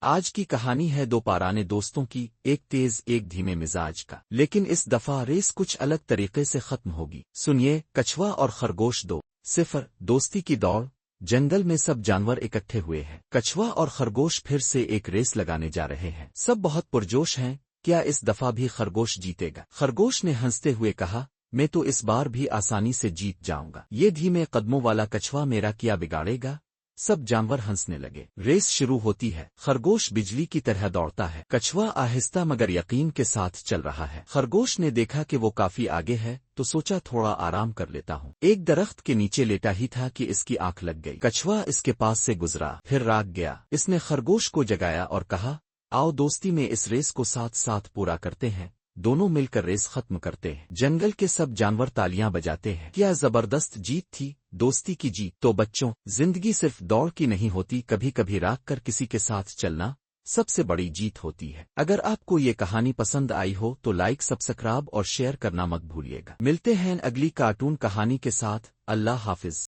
آج کی کہانی ہے دو پرانے دوستوں کی، ایک تیز ایک دھیمے مزاج کا، لیکن اس دفعہ ریس کچھ الگ طریقے سے ختم ہوگی۔ سنیے، کچھوا اور خرگوش 2-0 دوستی کی دوڑ۔ جنگل میں سب جانور اکٹھے ہوئے ہیں۔ کچھوا اور خرگوش پھر سے ایک ریس لگانے جا رہے ہیں۔ سب بہت پرجوش ہیں۔ کیا اس دفعہ بھی خرگوش جیتے گا؟ خرگوش نے ہنستے ہوئے کہا، میں تو اس بار بھی آسانی سے جیت جاؤں گا۔ یہ دھیمے قدموں والا کچھوا میرا کیا بگاڑے گا؟ سب جانور ہنسنے لگے۔ ریس شروع ہوتی ہے۔ خرگوش بجلی کی طرح دوڑتا ہے۔ کچھوا آہستہ مگر یقین کے ساتھ چل رہا ہے۔ خرگوش نے دیکھا کہ وہ کافی آگے ہے تو سوچا تھوڑا آرام کر لیتا ہوں۔ ایک درخت کے نیچے لیٹا ہی تھا کہ اس کی آنکھ لگ گئی۔ کچھوا اس کے پاس سے گزرا، پھر راگ گیا۔ اس نے خرگوش کو جگایا اور کہا، آؤ دوستی میں اس ریس کو ساتھ ساتھ پورا کرتے ہیں۔ دونوں مل کر ریس ختم کرتے ہیں۔ جنگل کے سب جانور تالیاں بجاتے ہیں۔ کیا زبردست جیت تھی، دوستی کی جیت۔ تو بچوں، زندگی صرف دوڑ کی نہیں ہوتی، کبھی کبھی راگ کر کسی کے ساتھ چلنا سب سے بڑی جیت ہوتی ہے۔ اگر آپ کو یہ کہانی پسند آئی ہو تو لائک، سبسکرائب اور شیئر کرنا مت بھولیے گا۔ ملتے ہیں اگلی کارٹون کہانی کے ساتھ۔ اللہ حافظ۔